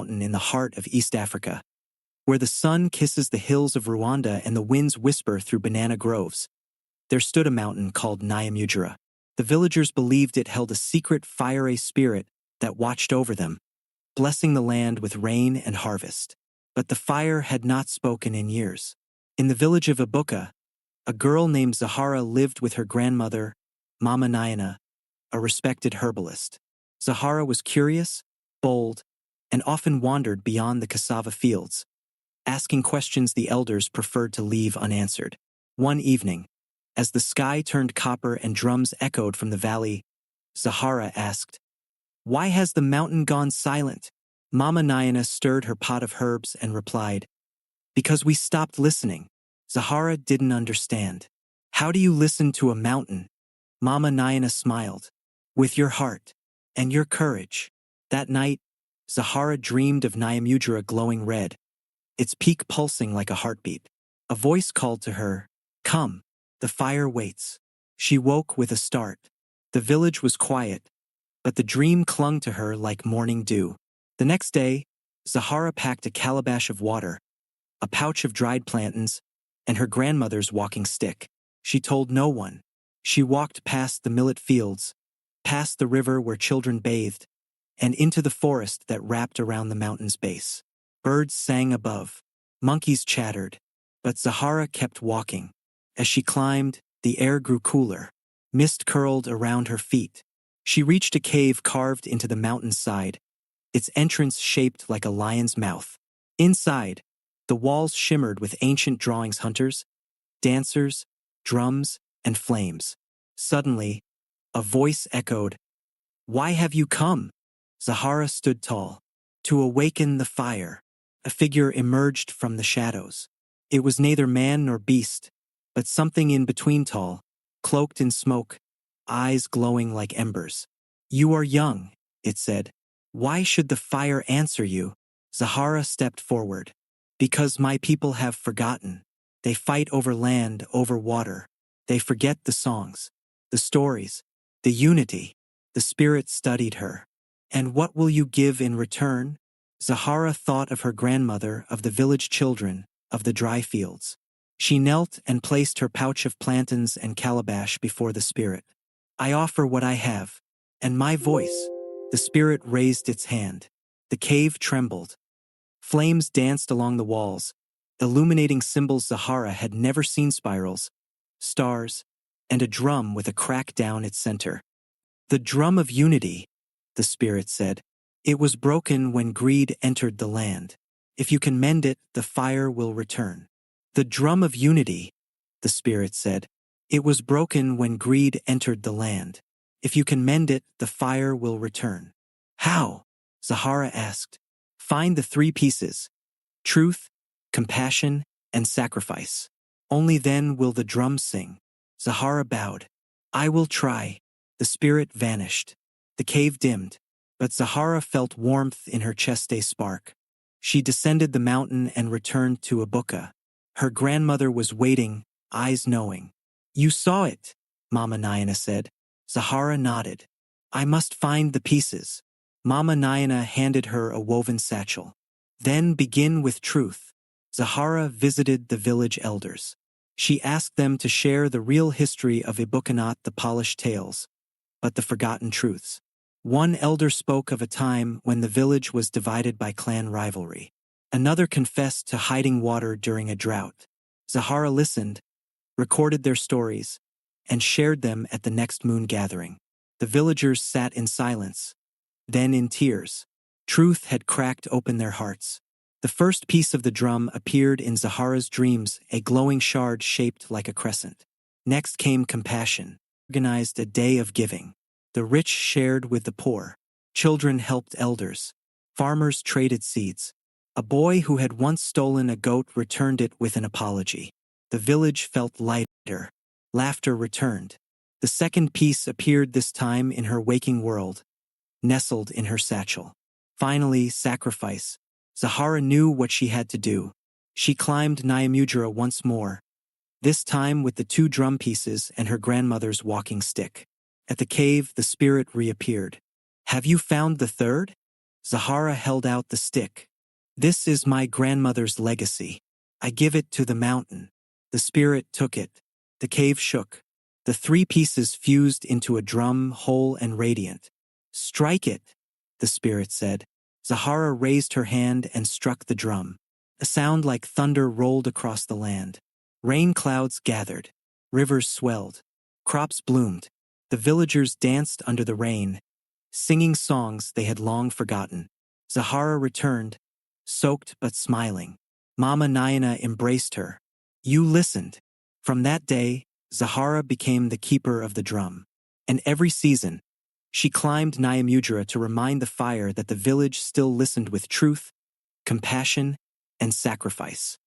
mountain in the heart of East Africa, where the sun kisses the hills of Rwanda and the winds whisper through banana groves. There stood a mountain called Nyamujara. The villagers believed it held a secret fiery spirit that watched over them, blessing the land with rain and harvest. But the fire had not spoken in years. In the village of Ibuka, a girl named Zahara lived with her grandmother, Mama Nyana, a respected herbalist. Zahara was curious, bold, and often wandered beyond the cassava fields, asking questions the elders preferred to leave unanswered. One evening, as the sky turned copper and drums echoed from the valley, Zahara asked, "Why has the mountain gone silent?" Mama Nyana stirred her pot of herbs and replied, "Because we stopped listening." Zahara didn't understand. "How do you listen to a mountain?" Mama Nyana smiled. "With your heart and your courage." That night, Zahara dreamed of Nyamujara glowing red, its peak pulsing like a heartbeat. A voice called to her, "Come, the fire waits." She woke with a start. The village was quiet, but the dream clung to her like morning dew. The next day, Zahara packed a calabash of water, a pouch of dried plantains, and her grandmother's walking stick. She told no one. She walked past the millet fields, past the river where children bathed, and into the forest that wrapped around the mountain's base. Birds sang above, monkeys chattered, but Zahara kept walking. As she climbed, the air grew cooler. Mist curled around her feet. She reached a cave carved into the mountain's side, its entrance shaped like a lion's mouth. Inside, the walls shimmered with ancient drawings, hunters, dancers, drums, and flames. Suddenly, a voice echoed, "Why have you come?" Zahara stood tall. "To awaken the fire." A figure emerged from the shadows. It was neither man nor beast, but something in between, tall, cloaked in smoke, eyes glowing like embers. "You are young," it said. "Why should the fire answer you?" Zahara stepped forward. "Because my people have forgotten. They fight over land, over water. They forget the songs, the stories, the unity." The spirit studied her. "And what will you give in return?" Zahara thought of her grandmother, of the village children, of the dry fields. She knelt and placed her pouch of plantains and calabash before the spirit. "I offer what I have, and my voice." The spirit raised its hand. The cave trembled. Flames danced along the walls, illuminating symbols Zahara had never seen: spirals, stars, and a drum with a crack down its center. "The drum of unity," the spirit said. "It was broken when greed entered the land. If you can mend it, the fire will return." "The drum of unity," the spirit said. "It was broken when greed entered the land. If you can mend it, the fire will return." "How?" Zahara asked. "Find the three pieces: truth, compassion, and sacrifice. Only then will the drums sing." Zahara bowed. "I will try." The spirit vanished. The cave dimmed, but Zahara felt warmth in her chest, a spark. She descended the mountain and returned to Ibuka. Her grandmother was waiting, eyes knowing. "You saw it," Mama Nyana said. Zahara nodded. "I must find the pieces." Mama Nyana handed her a woven satchel. "Then begin with truth." Zahara visited the village elders. She asked them to share the real history of Ibuka, not the polished tales, but the forgotten truths. One elder spoke of a time when the village was divided by clan rivalry. Another confessed to hiding water during a drought. Zahara listened, recorded their stories, and shared them at the next moon gathering. The villagers sat in silence, then in tears. Truth had cracked open their hearts. The first piece of the drum appeared in Zahara's dreams, a glowing shard shaped like a crescent. Next came compassion. Organized a day of giving. The rich shared with the poor. Children helped elders. Farmers traded seeds. A boy who had once stolen a goat returned it with an apology. The village felt lighter. Laughter returned. The second piece appeared this time in her waking world, nestled in her satchel. Finally, sacrifice. Zahara knew what she had to do. She climbed Nyamujara once more, this time with the two drum pieces and her grandmother's walking stick. At the cave, the spirit reappeared. "Have you found the third?" Zahara held out the stick. "This is my grandmother's legacy. I give it to the mountain." The spirit took it. The cave shook. The three pieces fused into a drum, whole and radiant. "Strike it," the spirit said. Zahara raised her hand and struck the drum. A sound like thunder rolled across the land. Rain clouds gathered. Rivers swelled. Crops bloomed. The villagers danced under the rain, singing songs they had long forgotten. Zahara returned, soaked but smiling. Mama Nayana embraced her. "You listened." From that day, Zahara became the keeper of the drum. And every season, she climbed Nyamudra to remind the fire that the village still listened with truth, compassion, and sacrifice.